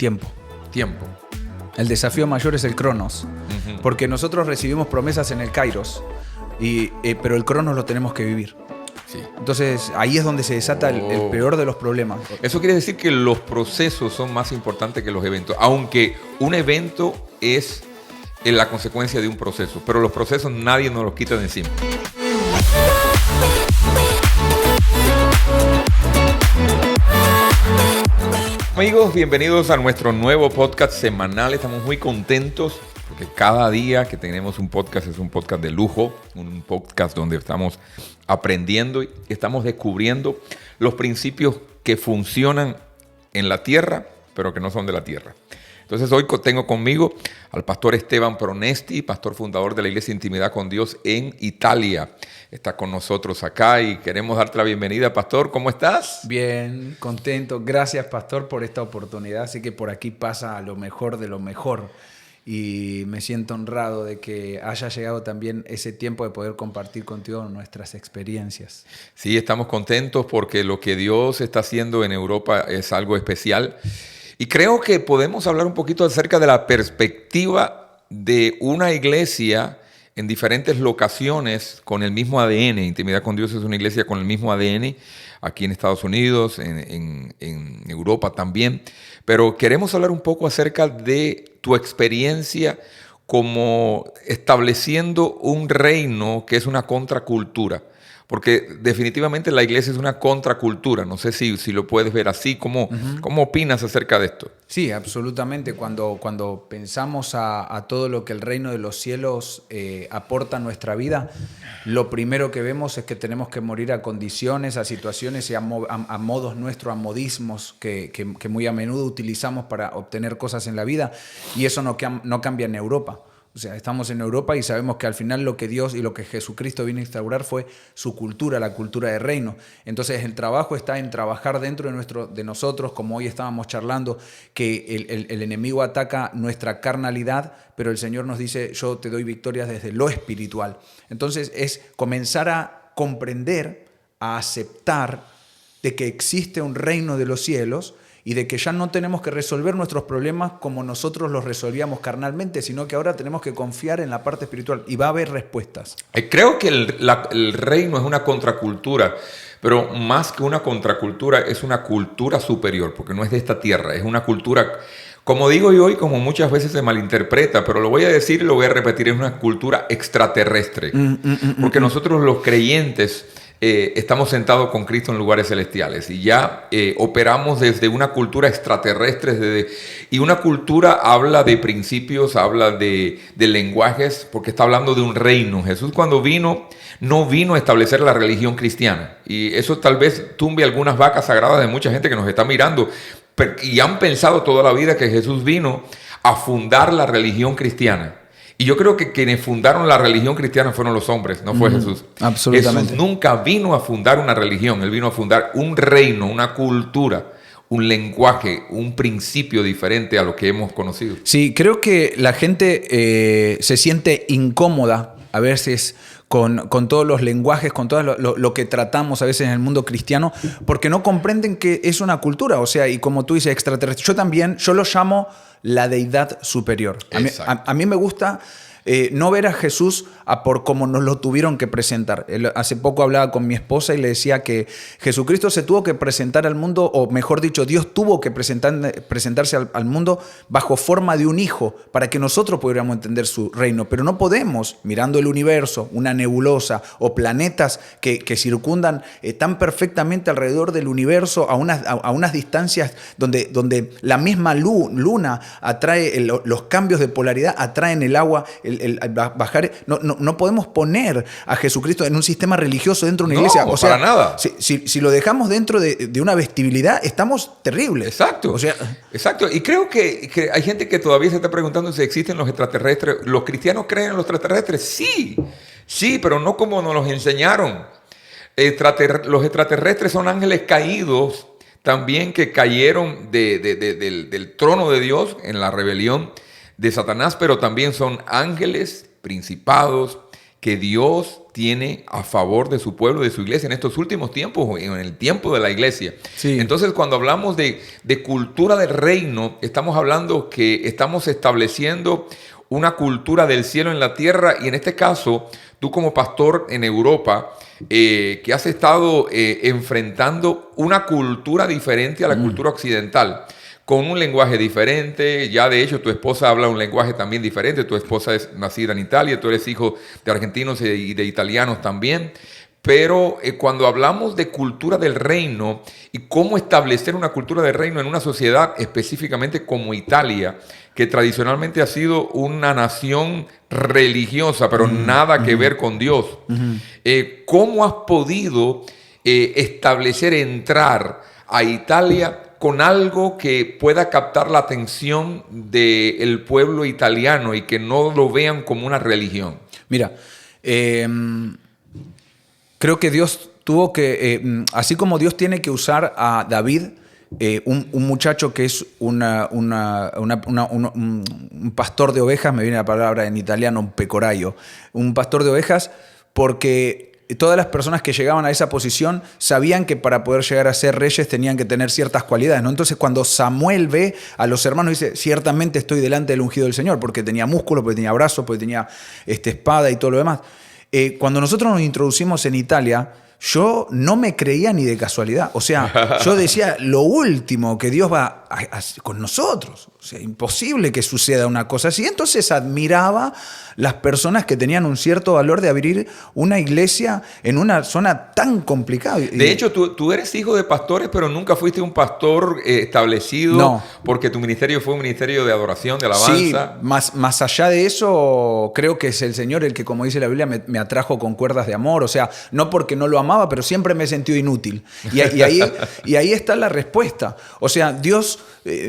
Tiempo. Tiempo. El desafío mayor es el Cronos, porque nosotros recibimos promesas en el Kairos, pero el Cronos lo tenemos que vivir. Sí. Entonces ahí es donde se desata el peor de los problemas. Eso quiere decir que los procesos son más importantes que los eventos, aunque un evento es la consecuencia de un proceso, pero los procesos nadie nos los quita de encima. Amigos, bienvenidos a nuestro nuevo podcast semanal. Estamos muy contentos porque cada día que tenemos un podcast es un podcast de lujo, un podcast donde estamos aprendiendo y estamos descubriendo los principios que funcionan en la tierra, pero que no son de la tierra. Entonces hoy tengo conmigo al pastor Esteban Pronesti, pastor fundador de la Iglesia Intimidad con Dios en Italia. Está con nosotros acá y queremos darte la bienvenida. Pastor, ¿cómo estás? Bien, contento. Gracias, pastor, por esta oportunidad. Sé que por aquí pasa lo mejor de lo mejor y me siento honrado de que haya llegado también ese tiempo de poder compartir contigo nuestras experiencias. Sí, estamos contentos porque lo que Dios está haciendo en Europa es algo especial. Y creo que podemos hablar un poquito acerca de la perspectiva de una iglesia en diferentes locaciones con el mismo ADN. Intimidad con Dios es una iglesia con el mismo ADN aquí en Estados Unidos, en Europa también. Pero queremos hablar un poco acerca de tu experiencia como estableciendo un reino que es una contracultura. Porque definitivamente la iglesia es una contracultura. No sé si lo puedes ver así. ¿Cómo opinas acerca de esto? Sí, absolutamente. Cuando pensamos a todo lo que el reino de los cielos aporta a nuestra vida, lo primero que vemos es que tenemos que morir a condiciones, a situaciones y a modos nuestros, a modismos que muy a menudo utilizamos para obtener cosas en la vida. Y eso no cambia en Europa. O sea, estamos en Europa y sabemos que al final lo que Dios y lo que Jesucristo vino a instaurar fue su cultura, la cultura de reino. Entonces el trabajo está en trabajar dentro de nosotros, como hoy estábamos charlando, que el enemigo ataca nuestra carnalidad, pero el Señor nos dice, yo te doy victorias desde lo espiritual. Entonces es comenzar a comprender, a aceptar de que existe un reino de los cielos y de que ya no tenemos que resolver nuestros problemas como nosotros los resolvíamos carnalmente, sino que ahora tenemos que confiar en la parte espiritual y va a haber respuestas. Creo que el reino es una contracultura, pero más que una contracultura es una cultura superior, porque no es de esta tierra, es una cultura, como digo yo y como muchas veces se malinterpreta, pero lo voy a decir y lo voy a repetir, es una cultura extraterrestre, porque nosotros los creyentes estamos sentados con Cristo en lugares celestiales y ya operamos desde una cultura extraterrestre y una cultura habla de principios, habla de lenguajes, porque está hablando de un reino. Jesús cuando vino, no vino a establecer la religión cristiana y eso tal vez tumbe algunas vacas sagradas de mucha gente que nos está mirando y han pensado toda la vida que Jesús vino a fundar la religión cristiana. Y yo creo que quienes fundaron la religión cristiana fueron los hombres, no fue Jesús. Absolutamente. Jesús nunca vino a fundar una religión, Él vino a fundar un reino, una cultura, un lenguaje, un principio diferente a lo que hemos conocido. Sí, creo que la gente se siente incómoda a veces con todos los lenguajes, con todo lo que tratamos a veces en el mundo cristiano, porque no comprenden que es una cultura, o sea, y como tú dices, extraterrestre. Yo lo llamo la deidad superior. A mí me gusta no ver a Jesús por cómo nos lo tuvieron que presentar. Hace poco hablaba con mi esposa y le decía que Jesucristo se tuvo que presentar al mundo, o mejor dicho, Dios tuvo que presentarse al mundo bajo forma de un hijo para que nosotros pudiéramos entender su reino. Pero no podemos, mirando el universo, una nebulosa o planetas que circundan tan perfectamente alrededor del universo a unas distancias donde la misma luna atrae los cambios de polaridad, atraen el agua, bajar. No podemos poner a Jesucristo en un sistema religioso dentro de una iglesia. O sea, para nada. Si lo dejamos dentro de una vestibilidad, estamos terribles. Exacto. O sea, exacto. Y creo que hay gente que todavía se está preguntando si existen los extraterrestres. ¿Los cristianos creen en los extraterrestres? Sí, pero no como nos los enseñaron. Los extraterrestres son ángeles caídos también que cayeron del trono de Dios en la rebelión de Satanás, pero también son ángeles, principados, que Dios tiene a favor de su pueblo, de su iglesia en estos últimos tiempos, en el tiempo de la iglesia. Sí. Entonces, cuando hablamos de cultura del reino, estamos hablando que estamos estableciendo una cultura del cielo en la tierra, y en este caso, tú como pastor en Europa, que has estado enfrentando una cultura diferente a la cultura occidental, con un lenguaje diferente. Ya de hecho tu esposa habla un lenguaje también diferente. Tu esposa es nacida en Italia, tú eres hijo de argentinos y de italianos también. Pero cuando hablamos de cultura del reino y cómo establecer una cultura del reino en una sociedad específicamente como Italia, que tradicionalmente ha sido una nación religiosa, pero nada que ver con Dios, ¿cómo has podido establecer, entrar a Italia con algo que pueda captar la atención del pueblo italiano y que no lo vean como una religión? Mira, creo que Dios tuvo que, así como Dios tiene que usar a David, un muchacho que es un pastor de ovejas, me viene la palabra en italiano, un pecoraio, un pastor de ovejas, porque todas las personas que llegaban a esa posición sabían que para poder llegar a ser reyes tenían que tener ciertas cualidades, ¿no? Entonces, cuando Samuel ve a los hermanos, dice: ciertamente estoy delante del ungido del Señor, porque tenía músculos, porque tenía brazos, porque tenía espada y todo lo demás. Cuando nosotros nos introducimos en Italia, yo no me creía ni de casualidad. O sea, yo decía, lo último que Dios va con nosotros. O sea, imposible que suceda una cosa así. Entonces admiraba las personas que tenían un cierto valor de abrir una iglesia en una zona tan complicada. De hecho, tú eres hijo de pastores, pero nunca fuiste un pastor establecido. No. Porque tu ministerio fue un ministerio de adoración, de alabanza. Sí, más allá de eso, creo que es el Señor el que, como dice la Biblia, me atrajo con cuerdas de amor. O sea, no porque no lo amaba, pero siempre me he sentido inútil. Y ahí está la respuesta. O sea, Dios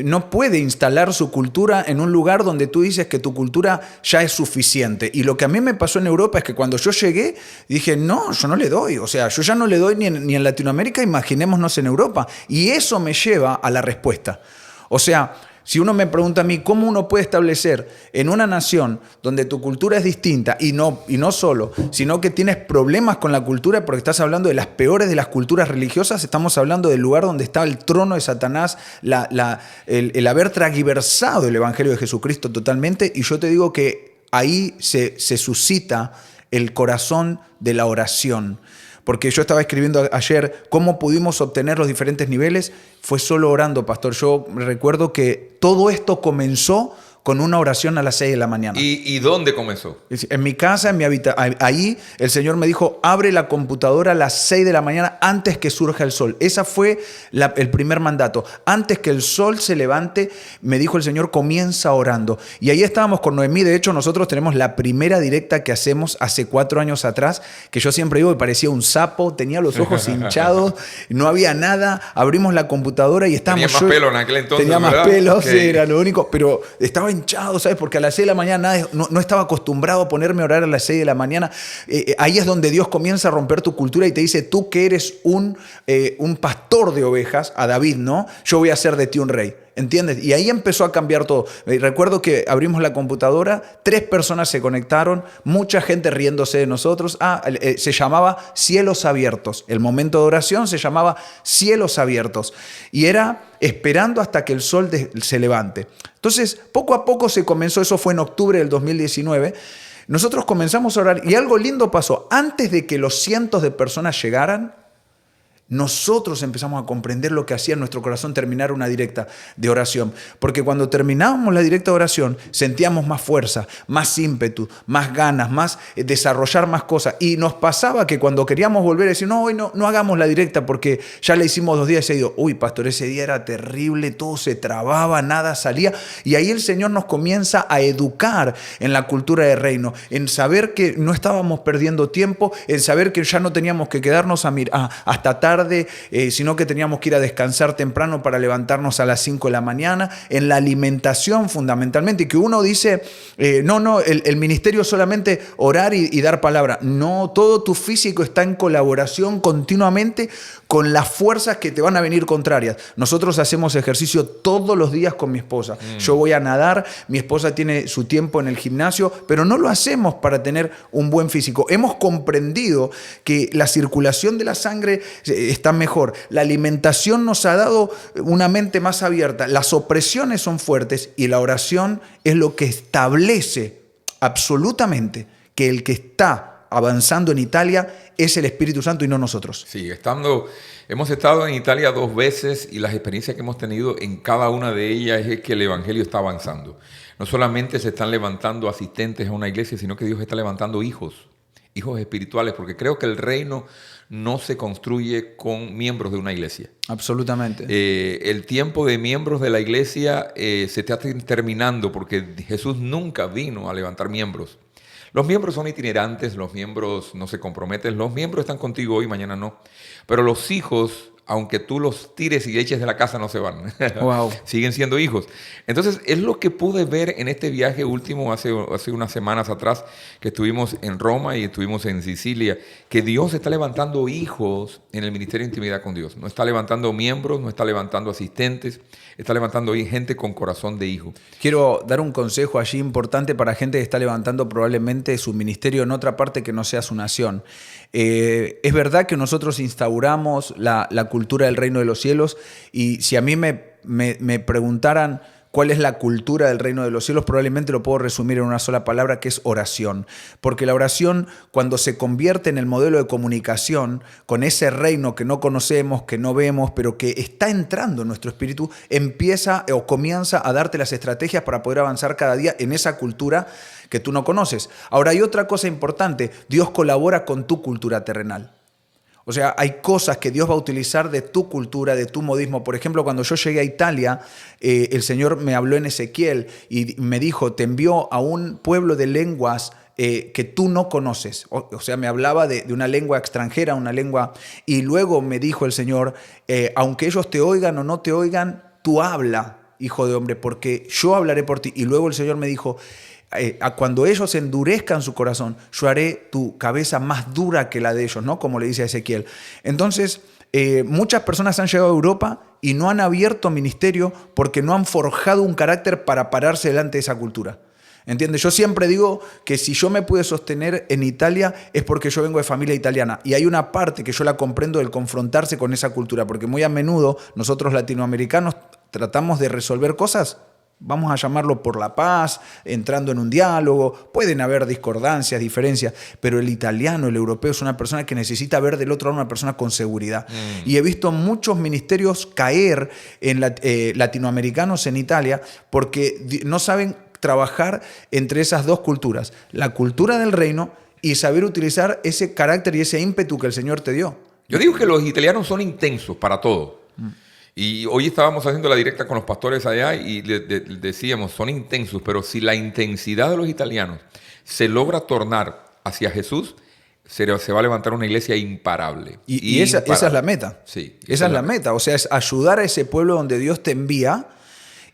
no puede instalar su cultura en un lugar donde tú dices que tu cultura ya es suficiente. Y lo que a mí me pasó en Europa es que cuando yo llegué, dije, no, yo no le doy. O sea, yo ya no le doy ni en Latinoamérica, imaginémonos en Europa. Y eso me lleva a la respuesta. O sea, si uno me pregunta a mí cómo uno puede establecer en una nación donde tu cultura es distinta y no solo, sino que tienes problemas con la cultura porque estás hablando de las peores de las culturas religiosas, estamos hablando del lugar donde está el trono de Satanás, el haber transgiversado el Evangelio de Jesucristo totalmente, y yo te digo que ahí se suscita el corazón de la oración. Porque yo estaba escribiendo ayer cómo pudimos obtener los diferentes niveles. Fue solo orando, pastor. Yo recuerdo que todo esto comenzó con una oración a las 6 de la mañana. ¿Y dónde comenzó? En mi casa, en mi habitación. Ahí el Señor me dijo, abre la computadora a las 6 de la mañana antes que surja el sol. Ese fue el primer mandato. Antes que el sol se levante, me dijo el Señor, comienza orando. Y ahí estábamos con Noemí. De hecho, nosotros tenemos la primera directa que hacemos hace 4 años atrás, que yo siempre digo que parecía un sapo, tenía los ojos hinchados, no había nada. Abrimos la computadora y estábamos... Tenía más pelo en aquel entonces, tenía ¿verdad? más pelo, Okay. sí, era lo único, pero estaba hinchado, ¿sabes? Porque a las 6 de la mañana no estaba acostumbrado a ponerme a orar a las 6 de la mañana. Ahí es donde Dios comienza a romper tu cultura y te dice, tú que eres un pastor de ovejas, a David, ¿no? Yo voy a hacer de ti un rey. ¿Entiendes? Y ahí empezó a cambiar todo. Recuerdo que abrimos la computadora, 3 personas se conectaron, mucha gente riéndose de nosotros. Se llamaba Cielos Abiertos. El momento de oración se llamaba Cielos Abiertos. Y era esperando hasta que el sol se levante. Entonces, poco a poco se comenzó, eso fue en octubre del 2019. Nosotros comenzamos a orar y algo lindo pasó. Antes de que los cientos de personas llegaran, nosotros empezamos a comprender lo que hacía en nuestro corazón terminar una directa de oración. Porque cuando terminábamos la directa de oración, sentíamos más fuerza, más ímpetu, más ganas, más desarrollar más cosas. Y nos pasaba que cuando queríamos volver a decir, no, hoy no hagamos la directa porque ya la hicimos 2 días seguidos. Uy, pastor, ese día era terrible, todo se trababa, nada salía. Y ahí el Señor nos comienza a educar en la cultura del reino, en saber que no estábamos perdiendo tiempo, en saber que ya no teníamos que quedarnos hasta tarde, sino que teníamos que ir a descansar temprano para levantarnos a las 5 de la mañana, en la alimentación fundamentalmente, y que uno dice, el ministerio es solamente orar y dar palabra. No, todo tu físico está en colaboración continuamente con las fuerzas que te van a venir contrarias. Nosotros hacemos ejercicio todos los días con mi esposa. Yo voy a nadar, mi esposa tiene su tiempo en el gimnasio, pero no lo hacemos para tener un buen físico. Hemos comprendido que la circulación de la sangre está mejor. La alimentación nos ha dado una mente más abierta. Las opresiones son fuertes y la oración es lo que establece absolutamente que el que está avanzando en Italia es el Espíritu Santo y no nosotros. Sí, hemos estado en Italia 2 veces y las experiencias que hemos tenido en cada una de ellas es que el Evangelio está avanzando. No solamente se están levantando asistentes a una iglesia, sino que Dios está levantando hijos espirituales, porque creo que el reino no se construye con miembros de una iglesia. Absolutamente. El tiempo de miembros de la iglesia se está terminando porque Jesús nunca vino a levantar miembros. Los miembros son itinerantes, los miembros no se comprometen, los miembros están contigo hoy, mañana no. Pero los hijos, aunque tú los tires y eches de la casa, no se van. Wow. Siguen siendo hijos. Entonces, es lo que pude ver en este viaje último hace unas semanas atrás, que estuvimos en Roma y estuvimos en Sicilia, que Dios está levantando hijos en el ministerio de intimidad con Dios. No está levantando miembros, no está levantando asistentes, está levantando gente con corazón de hijo. Quiero dar un consejo allí importante para gente que está levantando probablemente su ministerio en otra parte que no sea su nación. Es verdad que nosotros instauramos la cultura del reino de los cielos, y si a mí me preguntaran cuál es la cultura del reino de los cielos, probablemente lo puedo resumir en una sola palabra, que es oración. Porque la oración, cuando se convierte en el modelo de comunicación con ese reino que no conocemos, que no vemos, pero que está entrando en nuestro espíritu, empieza o comienza a darte las estrategias para poder avanzar cada día en esa cultura que tú no conoces. Ahora, hay otra cosa importante: Dios colabora con tu cultura terrenal. O sea, hay cosas que Dios va a utilizar de tu cultura, de tu modismo. Por ejemplo, cuando yo llegué a Italia, el Señor me habló en Ezequiel y me dijo: te envió a un pueblo de lenguas que tú no conoces. O sea, me hablaba de una lengua extranjera, una lengua... Y luego me dijo el Señor: aunque ellos te oigan o no te oigan, tú habla, hijo de hombre, porque yo hablaré por ti. Y luego el Señor me dijo: cuando ellos endurezcan su corazón, yo haré tu cabeza más dura que la de ellos, ¿no? Como le dice a Ezequiel. Entonces, muchas personas han llegado a Europa y no han abierto ministerio porque no han forjado un carácter para pararse delante de esa cultura. ¿Entiendes? Yo siempre digo que si yo me pude sostener en Italia es porque yo vengo de familia italiana, y hay una parte que yo la comprendo del confrontarse con esa cultura, porque muy a menudo nosotros latinoamericanos tratamos de resolver cosas, vamos a llamarlo por la paz, entrando en un diálogo. Pueden haber discordancias, diferencias, pero el italiano, el europeo, es una persona que necesita ver del otro lado una persona con seguridad. Y he visto muchos ministerios caer en latinoamericanos en Italia porque no saben trabajar entre esas dos culturas, la cultura del reino y saber utilizar ese carácter y ese ímpetu que el Señor te dio. Yo digo que los italianos son intensos para todo. Y hoy estábamos haciendo la directa con los pastores allá y decíamos, son intensos, pero si la intensidad de los italianos se logra tornar hacia Jesús, se va a levantar una iglesia imparable. Y esa es la meta. Sí, esa es la meta. O sea, es ayudar a ese pueblo donde Dios te envía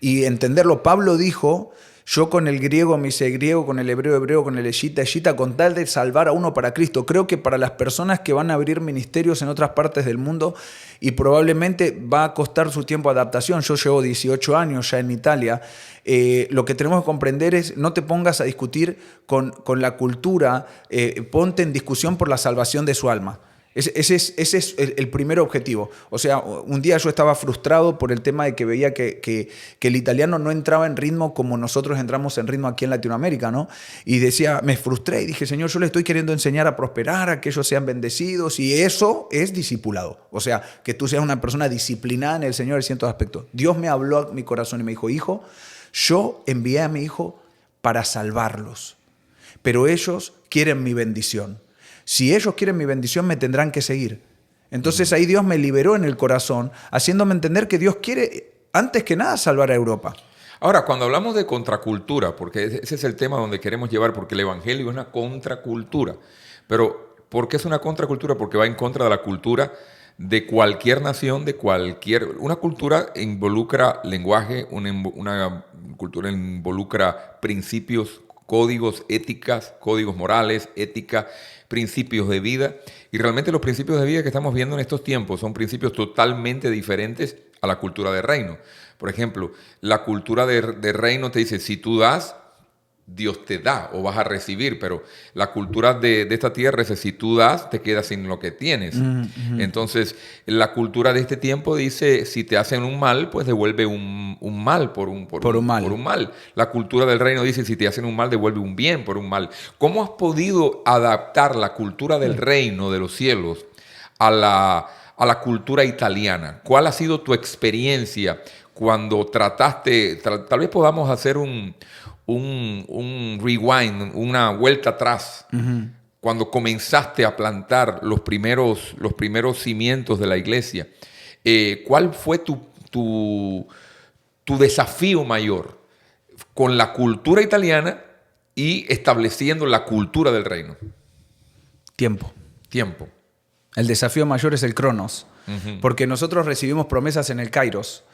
y entenderlo. Pablo dijo: yo con el griego me hice griego, con el hebreo hebreo, con el escita, con tal de salvar a uno para Cristo. Creo que para las personas que van a abrir ministerios en otras partes del mundo, y probablemente va a costar su tiempo de adaptación. Yo llevo 18 años ya en Italia. Lo que tenemos que comprender es: no te pongas a discutir con la cultura, ponte en discusión por la salvación de su alma. Ese es el primer objetivo. O sea, un día yo estaba frustrado por el tema de que veía que el italiano no entraba en ritmo como nosotros entramos en ritmo aquí en Latinoamérica, ¿no? Y decía, me frustré y dije: Señor, yo le estoy queriendo enseñar a prosperar, a que ellos sean bendecidos, y eso es discipulado. O sea, que tú seas una persona disciplinada en el Señor en ciertos aspectos. Dios me habló a mi corazón y me dijo: hijo, yo envié a mi hijo para salvarlos, pero ellos quieren mi bendición. Si ellos quieren mi bendición, me tendrán que seguir. Entonces ahí Dios me liberó en el corazón, haciéndome entender que Dios quiere, antes que nada, salvar a Europa. Ahora, cuando hablamos de contracultura, porque ese es el tema donde queremos llevar, porque el evangelio es una contracultura. Pero, ¿por qué es una contracultura? Porque va en contra de la cultura de cualquier nación, una cultura involucra lenguaje, una cultura involucra principios códigos, éticas, códigos morales, ética, principios de vida. Y realmente los principios de vida que estamos viendo en estos tiempos son principios totalmente diferentes a la cultura de reino. Por ejemplo, la cultura de reino te dice, si tú das, Dios te da o vas a recibir, pero la cultura de esta tierra es si tú das, te quedas sin lo que tienes. Entonces, la cultura de este tiempo dice, si te hacen un mal, pues devuelve un mal por un mal. La cultura del reino dice, si te hacen un mal, devuelve un bien por un mal. ¿Cómo has podido adaptar la cultura del reino de los cielos a la cultura italiana? ¿Cuál ha sido tu experiencia cuando trataste, tal vez podamos hacer un rewind, una vuelta atrás, cuando comenzaste a plantar los primeros cimientos de la iglesia? ¿Cuál fue tu desafío mayor con la cultura italiana y estableciendo la cultura del reino? Tiempo. Tiempo. El desafío mayor es el Cronos, porque nosotros recibimos promesas en el Kairos,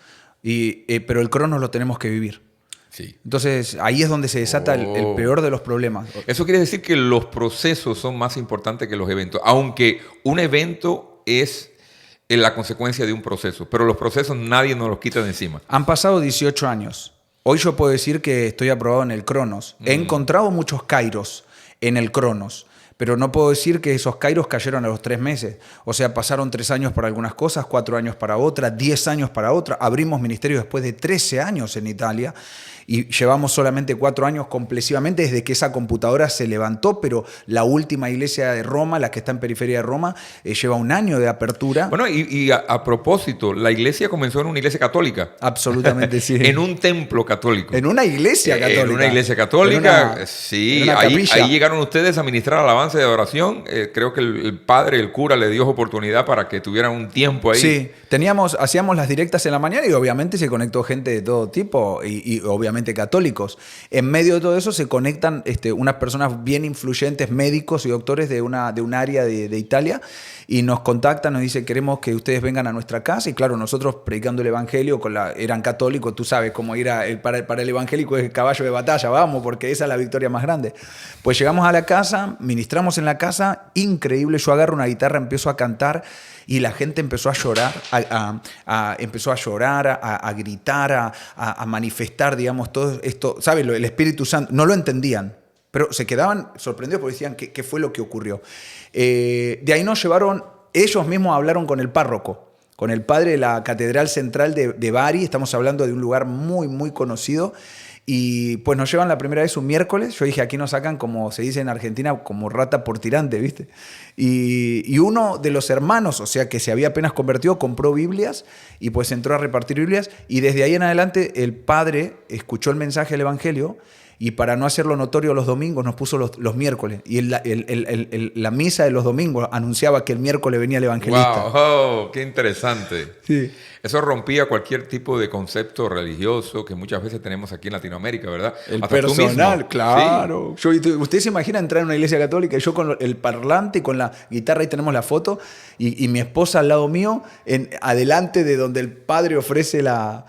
pero el Cronos lo tenemos que vivir. Sí. Entonces, ahí es donde se desata el peor de los problemas. Eso quiere decir que los procesos son más importantes que los eventos, aunque un evento es la consecuencia de un proceso, pero los procesos nadie nos los quita de encima. Han pasado 18 años. Hoy yo puedo decir que estoy aprobado en el Cronos. He encontrado muchos Kairos en el Cronos, pero no puedo decir que esos Kairos cayeron a los 3 meses. O sea, pasaron 3 años para algunas cosas, 4 años para otras, 10 años para otras. Abrimos ministerio después de 13 años en Italia y llevamos solamente 4 años complexivamente desde que esa computadora se levantó, pero la última iglesia de Roma, la que está en periferia de Roma, lleva 1 año de apertura. Bueno, y a propósito, la iglesia comenzó en una iglesia católica. Absolutamente, sí. En un templo católico. En una iglesia católica. En una iglesia católica, sí. Ahí llegaron ustedes a ministrar alabanza y adoración. Creo que el padre, el cura, le dio oportunidad para que tuvieran un tiempo ahí. Sí, hacíamos las directas en la mañana y obviamente se conectó gente de todo tipo y obviamente católicos. En medio de todo eso se conectan unas personas bien influyentes, médicos y doctores de un área de Italia, y nos contactan, nos dicen, queremos que ustedes vengan a nuestra casa. Y claro, nosotros predicando el evangelio, eran católicos, tú sabes cómo ir para el evangélico es el caballo de batalla, vamos, porque esa es la victoria más grande. Pues llegamos a la casa, ministramos en la casa, increíble, yo agarro una guitarra, empiezo a cantar y la gente empezó a llorar, a gritar, a manifestar, digamos, todo esto, ¿sabes? El Espíritu Santo, no lo entendían, pero se quedaban sorprendidos porque decían, ¿qué fue lo que ocurrió? De ahí nos llevaron, ellos mismos hablaron con el párroco, con el padre de la Catedral Central de Bari. Estamos hablando de un lugar muy, muy conocido. Y pues nos llevan la primera vez un miércoles. Yo dije, aquí nos sacan, como se dice en Argentina, como rata por tirante, ¿viste? Y uno de los hermanos, o sea, que se había apenas convertido, compró Biblias y pues entró a repartir Biblias. Y desde ahí en adelante el padre escuchó el mensaje del Evangelio y para no hacerlo notorio los domingos nos puso los miércoles. Y la misa de los domingos anunciaba que el miércoles venía el evangelista. ¡Wow! ¡Qué interesante! Sí. Eso rompía cualquier tipo de concepto religioso que muchas veces tenemos aquí en Latinoamérica, ¿verdad? El hasta personal, claro. Sí. Usted se imagina entrar en una iglesia católica y yo con el parlante y con la guitarra, ahí tenemos la foto, y mi esposa al lado mío, adelante de donde el padre ofrece la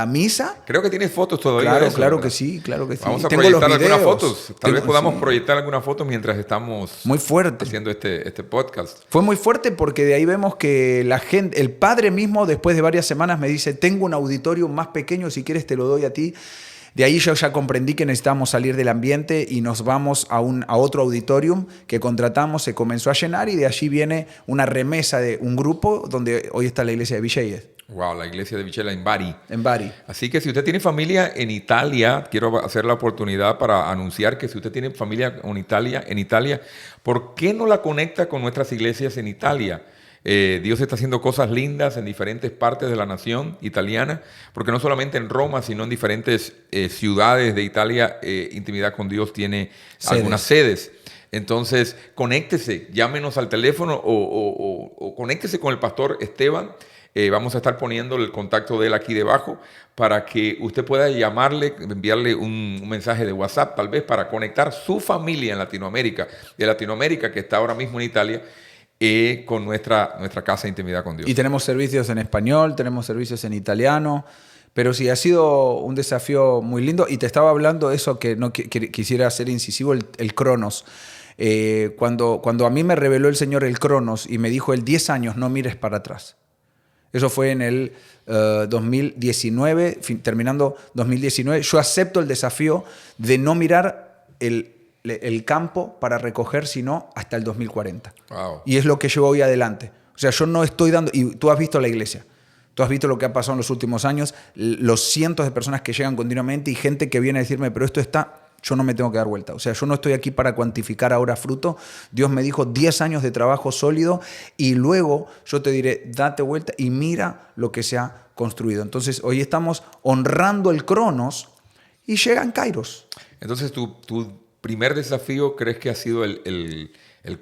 misa. Creo que tienes fotos todavía. Claro que sí. Vamos a Tengo proyectar algunas fotos. Tal vez podamos sí. proyectar algunas fotos mientras estamos muy fuerte haciendo este podcast. Fue muy fuerte porque de ahí vemos que la gente, el padre mismo, después de varias semanas me dice, tengo un auditorio más pequeño, si quieres te lo doy a ti. De ahí yo ya comprendí que necesitábamos salir del ambiente y nos vamos a otro auditorium que contratamos, se comenzó a llenar y de allí viene una remesa de un grupo donde hoy está la iglesia de Villeyes. Wow, la iglesia de Villella en Bari. En Bari. Así que si usted tiene familia en Italia, quiero hacer la oportunidad para anunciar que si usted tiene familia en Italia, ¿por qué no la conecta con nuestras iglesias en Italia? Dios está haciendo cosas lindas en diferentes partes de la nación italiana, porque no solamente en Roma, sino en diferentes ciudades de Italia, Intimidad con Dios tiene algunas sedes. Entonces, conéctese, llámenos al teléfono o conéctese con el pastor Esteban. Vamos a estar poniendo el contacto de él aquí debajo para que usted pueda llamarle, enviarle un mensaje de WhatsApp, tal vez para conectar su familia en Latinoamérica, de Latinoamérica que está ahora mismo en Italia, con nuestra casa de Intimidad con Dios. Y tenemos servicios en español, tenemos servicios en italiano, Pero sí, ha sido un desafío muy lindo. Y te estaba hablando eso que no quisiera ser incisivo, el Cronos. Cuando a mí me reveló el Señor el Cronos y me dijo, el 10 años, no mires para atrás. Eso fue en el 2019, terminando 2019. Yo acepto el desafío de no mirar el campo para recoger, sino hasta el 2040. Wow. Y es lo que llevo hoy adelante. O sea, yo no estoy dando... Y tú has visto la iglesia. Tú has visto lo que ha pasado en los últimos años, los cientos de personas que llegan continuamente y gente que viene a decirme, pero esto está... Yo no me tengo que dar vuelta. O sea, yo no estoy aquí para cuantificar ahora fruto. Dios me dijo 10 años de trabajo sólido y luego yo te diré, date vuelta y mira lo que se ha construido. Entonces, hoy estamos honrando el Cronos y llegan Kairos. Entonces, tu primer desafío crees que ha sido el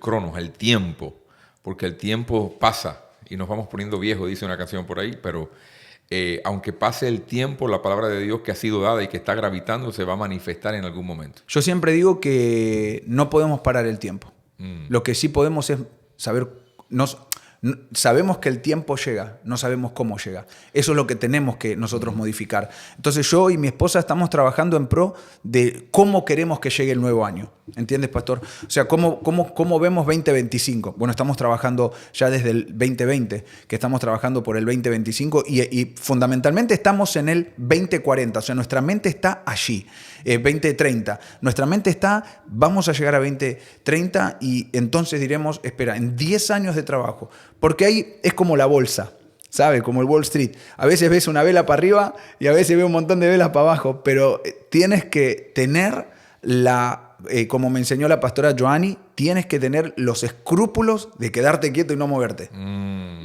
Cronos, el tiempo, porque el tiempo pasa y nos vamos poniendo viejos, dice una canción por ahí, pero aunque pase el tiempo, la palabra de Dios que ha sido dada y que está gravitando se va a manifestar en algún momento. Yo siempre digo que no podemos parar el tiempo. Lo que sí podemos es saber... Sabemos que el tiempo llega, no sabemos cómo llega. Eso es lo que tenemos que nosotros modificar. Entonces yo y mi esposa estamos trabajando en pro de cómo queremos que llegue el nuevo año. ¿Entiendes, pastor? O sea, ¿cómo vemos 2025? Bueno, estamos trabajando ya desde el 2020, que estamos trabajando por el 2025 y fundamentalmente estamos en el 2040. O sea, nuestra mente está allí, 2030. Nuestra mente está, vamos a llegar a 2030 y entonces diremos, espera, en 10 años de trabajo. Porque ahí es como la bolsa, ¿sabes? Como el Wall Street. A veces ves una vela para arriba y a veces ves un montón de velas para abajo, pero tienes que tener como me enseñó la pastora Joanny, tienes que tener los escrúpulos de quedarte quieto y no moverte.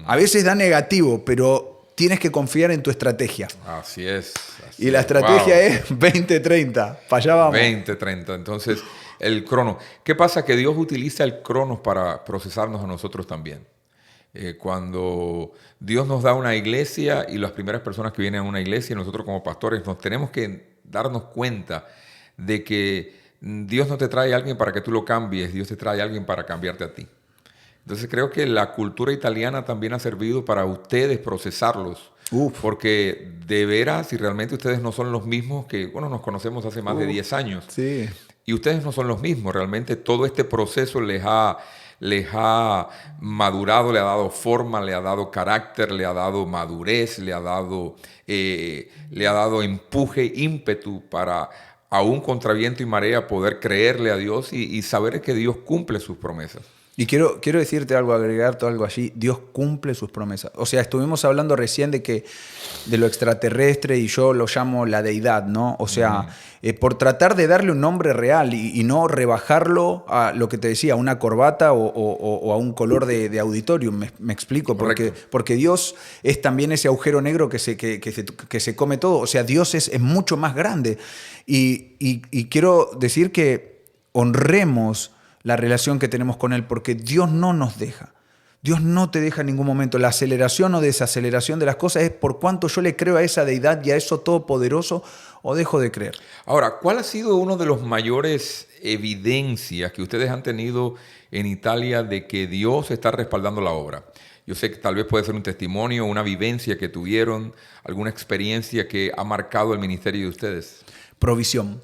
A veces da negativo, pero tienes que confiar en tu estrategia. Así es. Y la estrategia es 2030. Para allá vamos. 2030. Entonces, el crono. ¿Qué pasa? Que Dios utiliza el cronos para procesarnos a nosotros también. Cuando Dios nos da una iglesia y las primeras personas que vienen a una iglesia, nosotros como pastores nos tenemos que darnos cuenta de que Dios no te trae a alguien para que tú lo cambies, Dios te trae a alguien para cambiarte a ti. Entonces creo que la cultura italiana también ha servido para ustedes procesarlos. Porque de veras, si realmente ustedes no son los mismos que, bueno, nos conocemos hace más de 10 años. Sí. Y ustedes no son los mismos. Realmente todo este proceso les ha madurado, le ha dado forma, le ha dado carácter, le ha dado madurez, le ha dado empuje, ímpetu para, aún contra viento y marea, poder creerle a Dios y saber que Dios cumple sus promesas. Y quiero decirte algo, agregarte algo allí. Dios cumple sus promesas. O sea, estuvimos hablando recién de lo extraterrestre y yo lo llamo la deidad, ¿no? O sea, por tratar de darle un nombre real y no rebajarlo a lo que te decía, a una corbata o a un color de auditorium. Me explico. Porque Dios es también ese agujero negro que se come todo. O sea, Dios es mucho más grande. Y quiero decir que honremos la relación que tenemos con Él, porque Dios no nos deja. Dios no te deja en ningún momento. La aceleración o desaceleración de las cosas es por cuánto yo le creo a esa deidad y a eso todopoderoso o dejo de creer. Ahora, ¿cuál ha sido uno de los mayores evidencias que ustedes han tenido en Italia de que Dios está respaldando la obra? Yo sé que tal vez puede ser un testimonio, una vivencia que tuvieron, alguna experiencia que ha marcado el ministerio de ustedes. Provisión.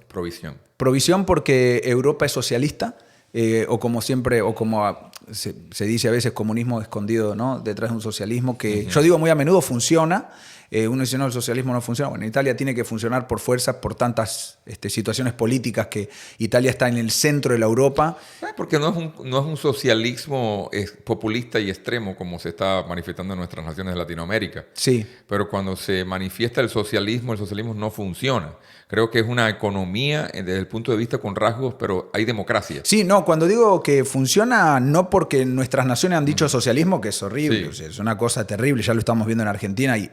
Provisión porque Europa es socialista. O como siempre, o como se dice a veces, comunismo escondido, ¿no? Detrás de un socialismo que yo digo muy a menudo funciona. Uno dice, no, el socialismo no funciona. Bueno, en Italia tiene que funcionar por fuerza, por tantas situaciones políticas que Italia está en el centro de la Europa. Porque no es un socialismo populista y extremo como se está manifestando en nuestras naciones de Latinoamérica. Sí. Pero cuando se manifiesta el socialismo no funciona. Creo que es una economía desde el punto de vista con rasgos, pero hay democracia. Sí, no, cuando digo que funciona, no porque nuestras naciones han dicho socialismo, que es horrible, sí. O sea, es una cosa terrible, ya lo estamos viendo en Argentina y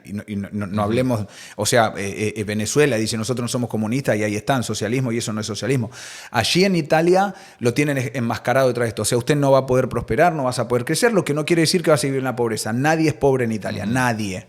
no hablemos, o sea, Venezuela dice nosotros no somos comunistas y ahí están, socialismo y eso no es socialismo. Allí en Italia lo tienen enmascarado detrás de esto, o sea, usted no va a poder prosperar, no vas a poder crecer, lo que no quiere decir que vas a vivir en la pobreza. Nadie es pobre en Italia, nadie.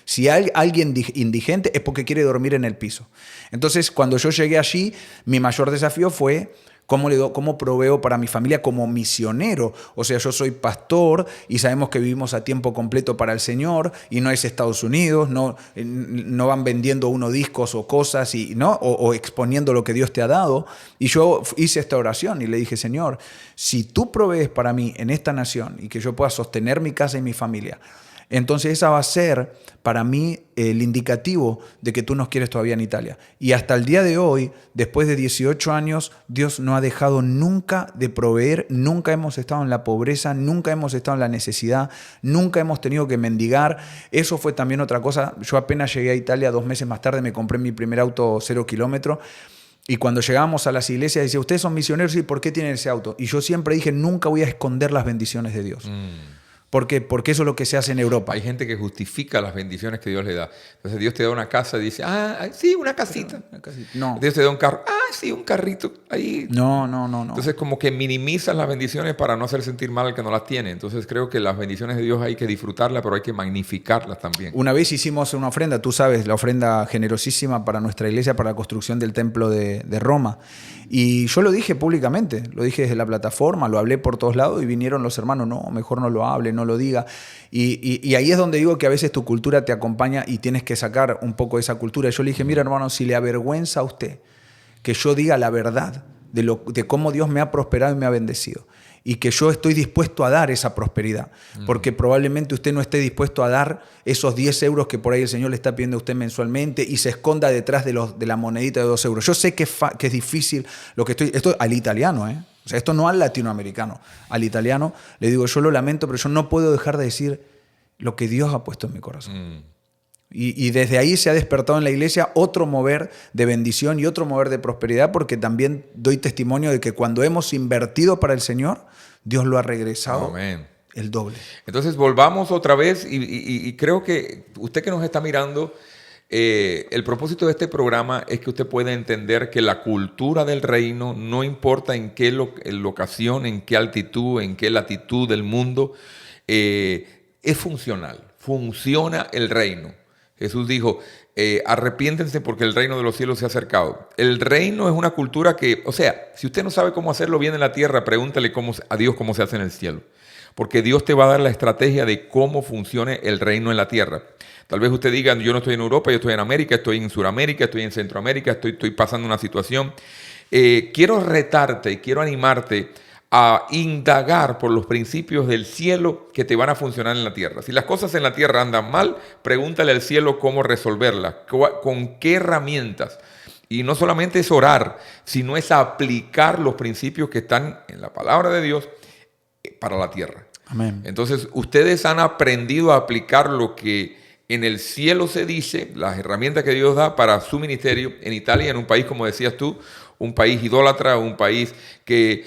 Si hay alguien indigente es porque quiere dormir en el piso. Entonces, cuando yo llegué allí, mi mayor desafío fue ¿Cómo proveo para mi familia como misionero? O sea, yo soy pastor y sabemos que vivimos a tiempo completo para el Señor y no es Estados Unidos, no van vendiendo uno discos o cosas ¿no? o exponiendo lo que Dios te ha dado. Y yo hice esta oración y le dije, Señor, si tú provees para mí en esta nación y que yo pueda sostener mi casa y mi familia, entonces esa va a ser para mí el indicativo de que tú nos quieres todavía en Italia. Y hasta el día de hoy, después de 18 años, Dios no ha dejado nunca de proveer, nunca hemos estado en la pobreza, nunca hemos estado en la necesidad, nunca hemos tenido que mendigar. Eso fue también otra cosa. Yo apenas llegué a Italia 2 meses más tarde, me compré mi primer auto 0 kilómetros. Y cuando llegábamos a las iglesias, decía, ustedes son misioneros, ¿y por qué tienen ese auto? Y yo siempre dije, nunca voy a esconder las bendiciones de Dios. ¿Por qué? Porque eso es lo que se hace en Europa. Hay gente que justifica las bendiciones que Dios le da. Entonces Dios te da una casa y dice, sí, una casita. No. Dios te da un carro, sí, un carrito. Ahí. No. Entonces como que minimizas las bendiciones para no hacer sentir mal al que no las tiene. Entonces creo que las bendiciones de Dios hay que disfrutarlas, pero hay que magnificarlas también. Una vez hicimos una ofrenda, tú sabes, la ofrenda generosísima para nuestra iglesia, para la construcción del templo de Roma. Y yo lo dije públicamente, lo dije desde la plataforma, lo hablé por todos lados y vinieron los hermanos, no, mejor no lo hable, no lo diga. Y ahí es donde digo que a veces tu cultura te acompaña y tienes que sacar un poco de esa cultura. Yo le dije, mira hermano, si le avergüenza a usted que yo diga la verdad de cómo Dios me ha prosperado y me ha bendecido, y que yo estoy dispuesto a dar esa prosperidad, porque probablemente usted no esté dispuesto a dar esos 10 euros que por ahí el Señor le está pidiendo a usted mensualmente y se esconda detrás de la monedita de 2 euros. Yo sé que es difícil lo que esto al italiano, o sea, esto no al latinoamericano, al italiano le digo, yo lo lamento, pero yo no puedo dejar de decir lo que Dios ha puesto en mi corazón. Y desde ahí se ha despertado en la iglesia otro mover de bendición y otro mover de prosperidad, porque también doy testimonio de que cuando hemos invertido para el Señor, Dios lo ha regresado el doble. Entonces volvamos otra vez y creo que usted que nos está mirando, el propósito de este programa es que usted pueda entender que la cultura del reino, no importa en qué locación, en qué altitud, en qué latitud del mundo, es funcional. Funciona el reino. Jesús dijo, arrepiéntense porque el reino de los cielos se ha acercado. El reino es una cultura que, o sea, si usted no sabe cómo hacerlo bien en la tierra, pregúntale a Dios cómo se hace en el cielo. Porque Dios te va a dar la estrategia de cómo funcione el reino en la tierra. Tal vez usted diga, yo no estoy en Europa, yo estoy en América, estoy en Sudamérica, estoy en Centroamérica, estoy pasando una situación. Quiero retarte y quiero animarte a indagar por los principios del cielo que te van a funcionar en la tierra. Si las cosas en la tierra andan mal, pregúntale al cielo cómo resolverlas, con qué herramientas. Y no solamente es orar, sino es aplicar los principios que están en la palabra de Dios para la tierra. Amén. Entonces, ustedes han aprendido a aplicar lo que en el cielo se dice, las herramientas que Dios da para su ministerio en Italia, en un país, como decías tú, un país idólatra, un país que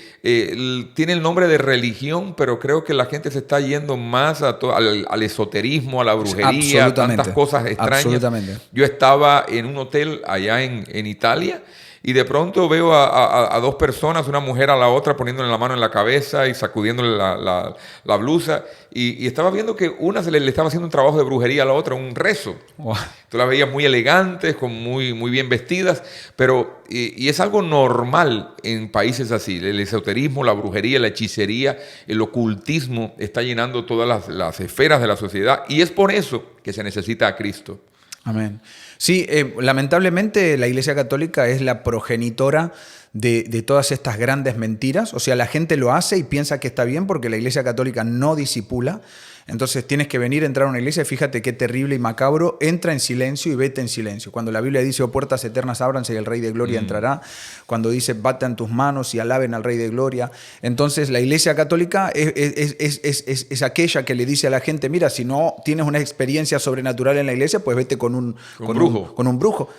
tiene el nombre de religión, pero creo que la gente se está yendo más al esoterismo, a la brujería, a tantas cosas extrañas. Absolutamente. Yo estaba en un hotel allá en Italia y de pronto veo a dos personas, una mujer a la otra, poniéndole la mano en la cabeza y sacudiéndole la blusa. Y estaba viendo que una le estaba haciendo un trabajo de brujería a la otra, un rezo. Wow. Tú las veías muy elegantes, muy bien vestidas, pero y es algo normal en países así. El esoterismo, la brujería, la hechicería, el ocultismo está llenando todas las esferas de la sociedad, y es por eso que se necesita a Cristo. Amén. Sí, lamentablemente la Iglesia Católica es la progenitora de todas estas grandes mentiras. O sea, la gente lo hace y piensa que está bien porque la Iglesia Católica no discipula. Entonces tienes que venir a entrar a una iglesia, fíjate qué terrible y macabro, entra en silencio y vete en silencio. Cuando la Biblia dice, puertas eternas ábranse y el Rey de Gloria entrará. Cuando dice, batan tus manos y alaben al Rey de Gloria. Entonces la Iglesia Católica es aquella que le dice a la gente, mira, si no tienes una experiencia sobrenatural en la iglesia, pues vete con un brujo.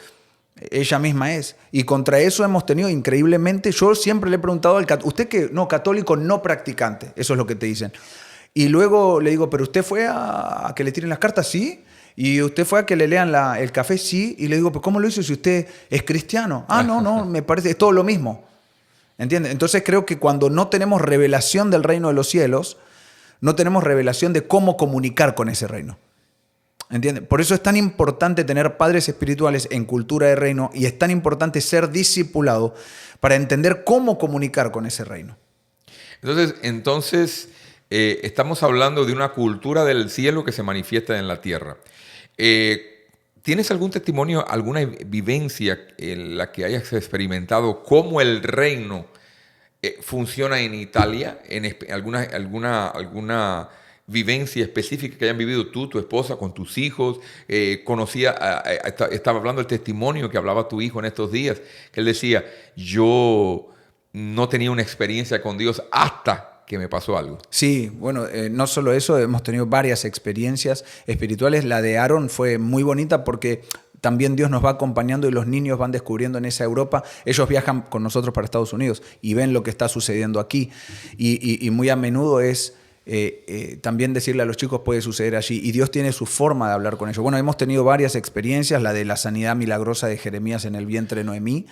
Ella misma es. Y contra eso hemos tenido increíblemente, yo siempre le he preguntado al usted que no, católico no practicante, eso es lo que te dicen. Y luego le digo, ¿pero usted fue a que le tiren las cartas? Sí. ¿Y usted fue a que le lean el café? Sí. Y le digo, ¿pero cómo lo hizo si usted es cristiano? No, me parece, es todo lo mismo. ¿Entiende? Entonces creo que cuando no tenemos revelación del reino de los cielos, no tenemos revelación de cómo comunicar con ese reino. ¿Entiendes? Por eso es tan importante tener padres espirituales en cultura de reino y es tan importante ser discipulado para entender cómo comunicar con ese reino. Entonces estamos hablando de una cultura del cielo que se manifiesta en la tierra. ¿Tienes algún testimonio, alguna vivencia en la que hayas experimentado cómo el reino funciona en Italia? ¿Alguna vivencia específica que hayan vivido tú, tu esposa, con tus hijos? Estaba hablando del testimonio que hablaba tu hijo en estos días, que él decía, yo no tenía una experiencia con Dios hasta que me pasó algo. Sí, bueno, no solo eso, hemos tenido varias experiencias espirituales. La de Aaron fue muy bonita porque también Dios nos va acompañando y los niños van descubriendo en esa Europa. Ellos viajan con nosotros para Estados Unidos y ven lo que está sucediendo aquí. Y muy a menudo es también decirle a los chicos puede suceder allí. Y Dios tiene su forma de hablar con ellos. Bueno, hemos tenido varias experiencias. La de la sanidad milagrosa de Jeremías en el vientre de Noemí,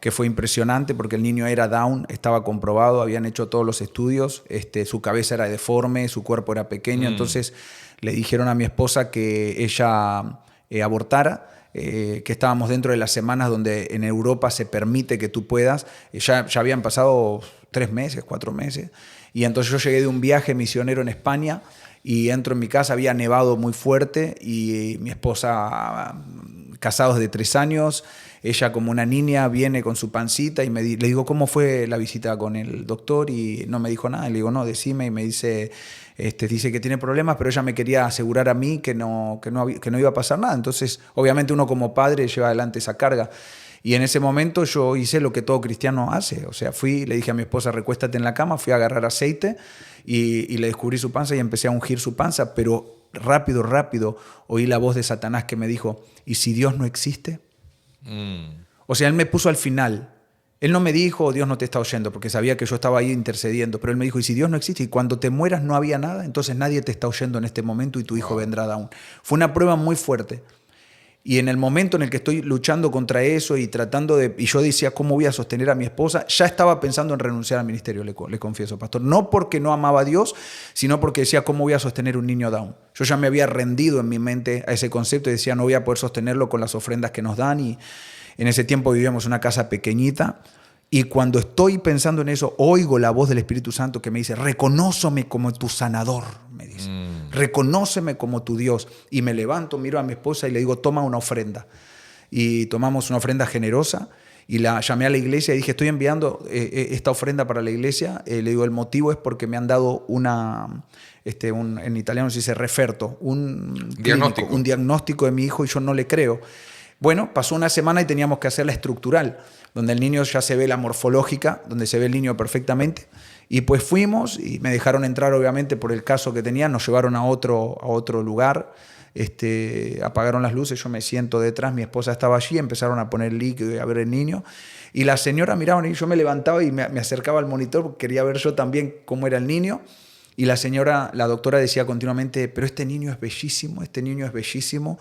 que fue impresionante porque el niño era Down, estaba comprobado, habían hecho todos los estudios. Su cabeza era deforme, su cuerpo era pequeño. Entonces le dijeron a mi esposa que ella abortara. Que estábamos dentro de las semanas donde en Europa se permite que tú puedas. Ya habían pasado 3 meses, 4 meses. Y entonces yo llegué de un viaje misionero en España y entro en mi casa, había nevado muy fuerte y mi esposa, casados de 3 años, ella como una niña viene con su pancita y le digo, ¿cómo fue la visita con el doctor? Y no me dijo nada. Y le digo, no, decime. Y me dice, dice que tiene problemas, pero ella me quería asegurar a mí que no iba a pasar nada. Entonces, obviamente uno como padre lleva adelante esa carga. Y en ese momento yo hice lo que todo cristiano hace. O sea, le dije a mi esposa, recuéstate en la cama, fui a agarrar aceite y le descubrí su panza y empecé a ungir su panza. Pero rápido oí la voz de Satanás que me dijo, ¿y si Dios no existe? O sea, él me puso al final. Él no me dijo, Dios no te está oyendo, porque sabía que yo estaba ahí intercediendo. Pero él me dijo, ¿y si Dios no existe? Y cuando te mueras no había nada, entonces nadie te está oyendo en este momento y tu hijo vendrá Down. Fue una prueba muy fuerte. Y en el momento en el que estoy luchando contra eso y y yo decía, ¿cómo voy a sostener a mi esposa? Ya estaba pensando en renunciar al ministerio, le confieso, pastor. No porque no amaba a Dios, sino porque decía, ¿cómo voy a sostener un niño Down? Yo ya me había rendido en mi mente a ese concepto y decía, no voy a poder sostenerlo con las ofrendas que nos dan. Y en ese tiempo vivíamos en una casa pequeñita. Y cuando estoy pensando en eso, oigo la voz del Espíritu Santo que me dice, reconóceme como tu sanador, me dice. Reconóceme como tu Dios. Y me levanto, miro a mi esposa y le digo, toma una ofrenda. Y tomamos una ofrenda generosa y la llamé a la iglesia y dije, estoy enviando esta ofrenda para la iglesia. Le digo, el motivo es porque me han dado en italiano se dice referto, un diagnóstico de mi hijo y yo no le creo. Bueno, pasó una semana y teníamos que hacer la estructural, donde el niño ya se ve la morfológica, donde se ve el niño perfectamente. Y pues fuimos y me dejaron entrar, obviamente, por el caso que tenían. Nos llevaron a otro lugar, apagaron las luces, yo me siento detrás, mi esposa estaba allí, empezaron a poner líquido y a ver el niño. Y la señora miraba y yo me levantaba y me acercaba al monitor porque quería ver yo también cómo era el niño. Y la doctora decía continuamente, pero este niño es bellísimo, este niño es bellísimo.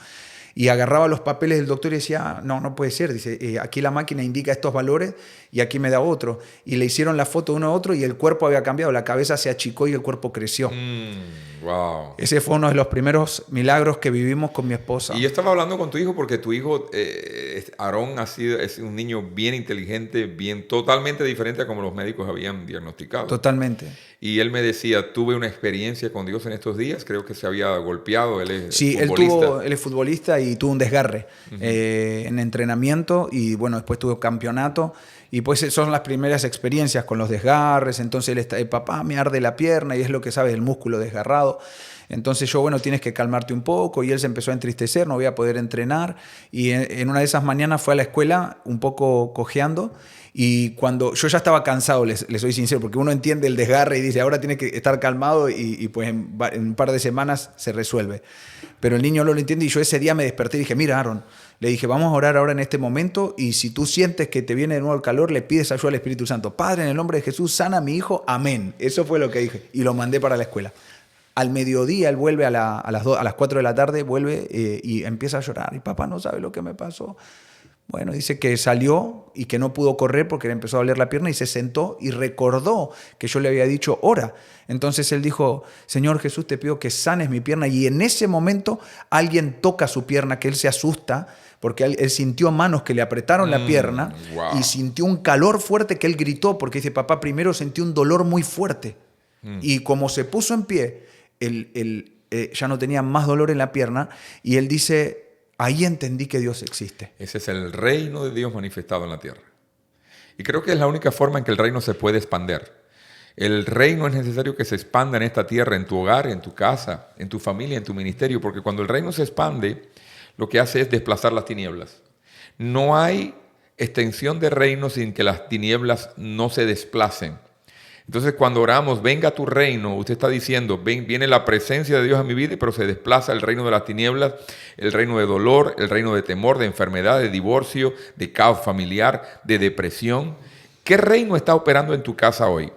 Y agarraba los papeles del doctor y decía, no puede ser. Dice, aquí la máquina indica estos valores y aquí me da otro. Y le hicieron la foto uno a otro y el cuerpo había cambiado. La cabeza se achicó y el cuerpo creció. Wow. Ese fue uno de los primeros milagros que vivimos con mi esposa. Y yo estaba hablando con tu hijo porque tu hijo, Aarón, es un niño bien inteligente, totalmente diferente a como los médicos habían diagnosticado. Totalmente. Y él me decía, tuve una experiencia con Dios en estos días, creo que se había golpeado, él es sí, futbolista. Él es futbolista y tuvo un desgarre en entrenamiento y bueno, después tuvo campeonato y pues son las primeras experiencias con los desgarres, entonces él está, papá, me arde la pierna y es lo que sabes, el músculo desgarrado. Entonces yo, bueno, tienes que calmarte un poco y él se empezó a entristecer, no voy a poder entrenar y en una de esas mañanas fue a la escuela un poco cojeando. Y cuando yo ya estaba cansado, les soy sincero, porque uno entiende el desgarre y dice, ahora tiene que estar calmado y pues en un par de semanas se resuelve. Pero el niño no lo entiende y yo ese día me desperté y dije, mira Aaron, le dije, vamos a orar ahora en este momento y si tú sientes que te viene de nuevo el calor, le pides ayuda al Espíritu Santo. Padre, en el nombre de Jesús, sana a mi hijo, amén. Eso fue lo que dije y lo mandé para la escuela. Al mediodía él vuelve a las 4 de la tarde, vuelve y empieza a llorar. Y papá no sabe lo que me pasó. Bueno, dice que salió y que no pudo correr porque le empezó a doler la pierna y se sentó y recordó que yo le había dicho, ora. Entonces él dijo, Señor Jesús, te pido que sanes mi pierna. Y en ese momento alguien toca su pierna, que él se asusta porque él sintió manos que le apretaron la pierna wow. y sintió un calor fuerte que él gritó porque dice, papá, primero sentí un dolor muy fuerte. Y como se puso en pie, ya no tenía más dolor en la pierna y él dice, ahí entendí que Dios existe. Ese es el reino de Dios manifestado en la tierra. Y creo que es la única forma en que el reino se puede expander. El reino es necesario que se expanda en esta tierra, en tu hogar, en tu casa, en tu familia, en tu ministerio, porque cuando el reino se expande, lo que hace es desplazar las tinieblas. No hay extensión de reino sin que las tinieblas no se desplacen. Entonces, cuando oramos, venga tu reino, usted está diciendo, viene la presencia de Dios a mi vida, pero se desplaza el reino de las tinieblas, el reino de dolor, el reino de temor, de enfermedad, de divorcio, de caos familiar, de depresión. ¿Qué reino está operando en tu casa hoy?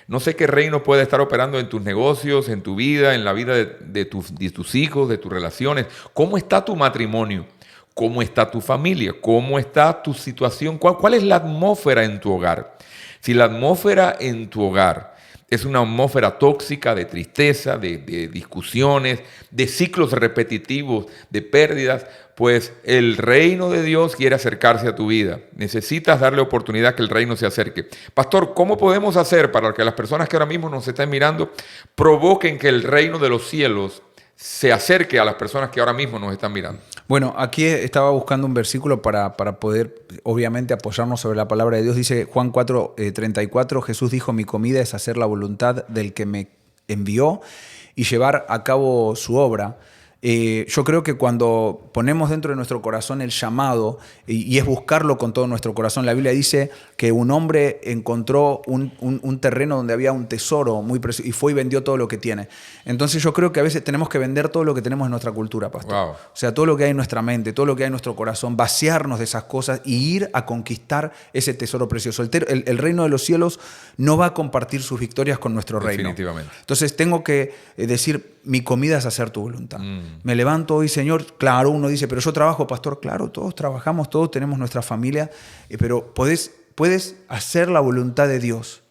No sé qué reino puede estar operando en tus negocios, en tu vida, en la vida de tus hijos, de tus relaciones. ¿Cómo está tu matrimonio? ¿Cómo está tu familia? ¿Cómo está tu situación? ¿Cuál es la atmósfera en tu hogar? Si la atmósfera en tu hogar es una atmósfera tóxica de tristeza, de discusiones, de ciclos repetitivos, de pérdidas, pues el reino de Dios quiere acercarse a tu vida. Necesitas darle oportunidad que el reino se acerque. Pastor, ¿cómo podemos hacer para que las personas que ahora mismo nos están mirando provoquen que el reino de los cielos se acerque a las personas que ahora mismo nos están mirando? Bueno, aquí estaba buscando un versículo para poder, obviamente, apoyarnos sobre la palabra de Dios. Dice Juan 4:34, Jesús dijo, mi comida es hacer la voluntad del que me envió y llevar a cabo su obra. Yo creo que cuando ponemos dentro de nuestro corazón el llamado y es buscarlo con todo nuestro corazón, la Biblia dice que un hombre encontró un terreno donde había un tesoro muy precioso y fue y vendió todo lo que tiene. Entonces yo creo que a veces tenemos que vender todo lo que tenemos en nuestra cultura, pastor. Wow. O sea, todo lo que hay en nuestra mente, todo lo que hay en nuestro corazón, vaciarnos de esas cosas y ir a conquistar ese tesoro precioso. El reino de los cielos no va a compartir sus victorias con nuestro reino. Definitivamente. Entonces tengo que decir, mi comida es hacer tu voluntad. Me levanto hoy, Señor. Claro, uno dice, pero yo trabajo, pastor. Claro, todos trabajamos, todos tenemos nuestra familia, pero puedes hacer la voluntad de Dios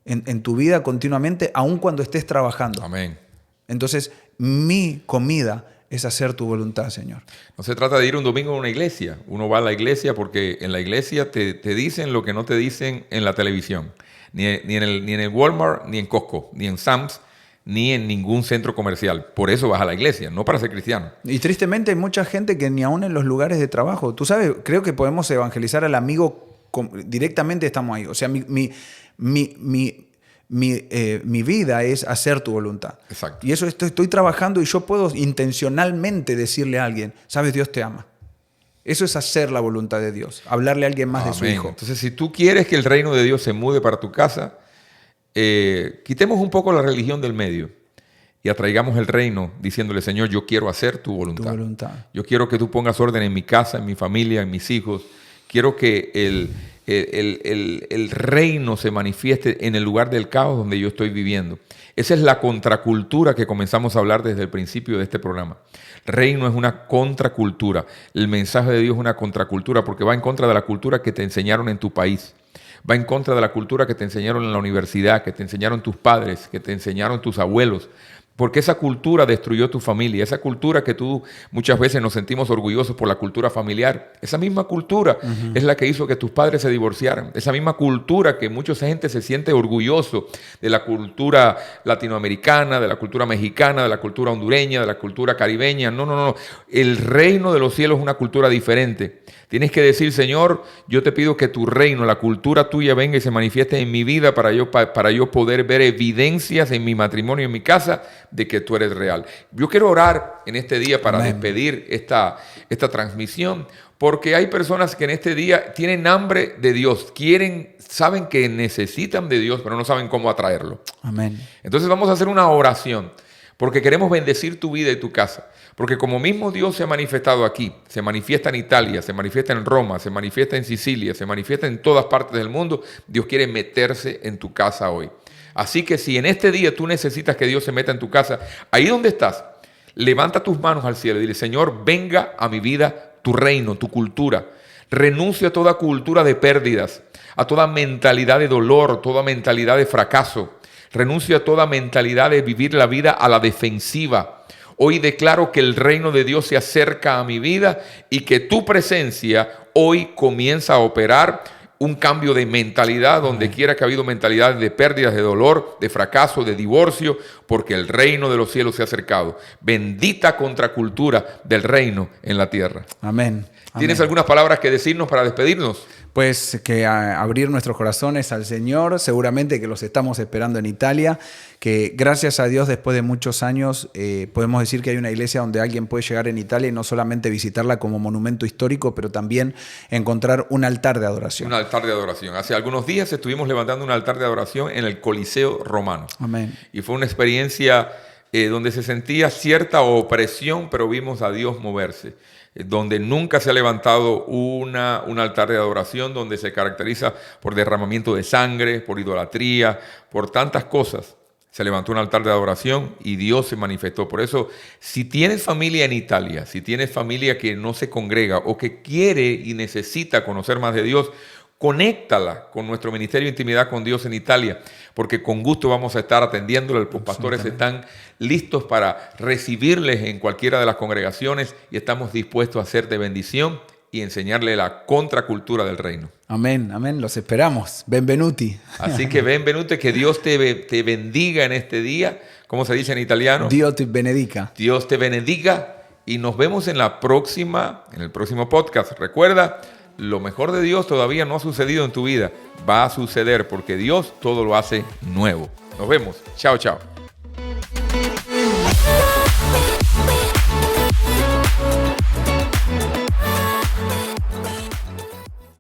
en tu vida continuamente, aun cuando estés trabajando. Amén. Entonces, mi comida es hacer tu voluntad, Señor. No se trata de ir un domingo a una iglesia. Uno va a la iglesia porque en la iglesia te dicen lo que no te dicen en la televisión. Ni en el Walmart, ni en Costco, ni en Sam's, ni en ningún centro comercial. Por eso vas a la iglesia, no para ser cristiano. Y tristemente hay mucha gente que ni aún en los lugares de trabajo. Tú sabes, creo que podemos evangelizar al amigo directamente, estamos ahí. O sea, mi vida es hacer tu voluntad. Exacto. Y eso estoy trabajando y yo puedo intencionalmente decirle a alguien, sabes, Dios te ama. Eso es hacer la voluntad de Dios, hablarle a alguien más. Amén. De su hijo. Entonces, si tú quieres que el reino de Dios se mude para tu casa, quitemos un poco la religión del medio y atraigamos el reino diciéndole, Señor, yo quiero hacer tu voluntad. Yo quiero que tú pongas orden en mi casa, en mi familia, en mis hijos. Quiero que el reino se manifieste en el lugar del caos donde yo estoy viviendo. Esa es la contracultura que comenzamos a hablar desde el principio de este programa. Reino es una contracultura. El mensaje de Dios es una contracultura porque va en contra de la cultura que te enseñaron en tu país. Va en contra de la cultura que te enseñaron en la universidad, que te enseñaron tus padres, que te enseñaron tus abuelos. Porque esa cultura destruyó tu familia. Esa cultura que tú muchas veces nos sentimos orgullosos por la cultura familiar. Esa misma cultura es la que hizo que tus padres se divorciaran. Esa misma cultura que mucha gente se siente orgulloso de la cultura latinoamericana, de la cultura mexicana, de la cultura hondureña, de la cultura caribeña. No. El reino de los cielos es una cultura diferente. Tienes que decir, Señor, yo te pido que tu reino, la cultura tuya venga y se manifieste en mi vida para yo poder ver evidencias en mi matrimonio y en mi casa de que tú eres real. Yo quiero orar en este día para despedir esta transmisión, porque hay personas que en este día tienen hambre de Dios, saben que necesitan de Dios, pero no saben cómo atraerlo. Amén. Entonces vamos a hacer una oración, porque queremos bendecir tu vida y tu casa. Porque como mismo Dios se ha manifestado aquí, se manifiesta en Italia, se manifiesta en Roma, se manifiesta en Sicilia, se manifiesta en todas partes del mundo, Dios quiere meterse en tu casa hoy. Así que si en este día tú necesitas que Dios se meta en tu casa, ahí donde estás, levanta tus manos al cielo y dile, Señor, venga a mi vida tu reino, tu cultura. Renuncio a toda cultura de pérdidas, a toda mentalidad de dolor, toda mentalidad de fracaso. Renuncio a toda mentalidad de vivir la vida a la defensiva. Hoy declaro que el reino de Dios se acerca a mi vida y que tu presencia hoy comienza a operar un cambio de mentalidad donde quiera que ha habido mentalidades de pérdidas, de dolor, de fracaso, de divorcio, porque el reino de los cielos se ha acercado. Bendita contracultura del reino en la tierra. Amén. ¿Tienes Amén. algunas palabras que decirnos para despedirnos? Pues que abrir nuestros corazones al Señor, seguramente que los estamos esperando en Italia, que gracias a Dios después de muchos años podemos decir que hay una iglesia donde alguien puede llegar en Italia y no solamente visitarla como monumento histórico, pero también encontrar un altar de adoración. Un altar de adoración. Hace algunos días estuvimos levantando un altar de adoración en el Coliseo Romano. Amén. Y fue una experiencia donde se sentía cierta opresión, pero vimos a Dios moverse. Donde nunca se ha levantado un altar de adoración, donde se caracteriza por derramamiento de sangre, por idolatría, por tantas cosas. Se levantó un altar de adoración y Dios se manifestó. Por eso, si tienes familia en Italia, si tienes familia que no se congrega o que quiere y necesita conocer más de Dios, conéctala con nuestro Ministerio de Intimidad con Dios en Italia, porque con gusto vamos a estar atendiéndole. Los pastores están listos para recibirles en cualquiera de las congregaciones y estamos dispuestos a ser de bendición y enseñarle la contracultura del reino. Amén, amén, los esperamos. Benvenuti. Así que benvenuti, que Dios te bendiga en este día. ¿Cómo se dice en italiano? Dios te benedica. Dios te bendiga y nos vemos en el próximo podcast. Recuerda, lo mejor de Dios todavía no ha sucedido en tu vida. Va a suceder porque Dios todo lo hace nuevo. Nos vemos. Chao, chao.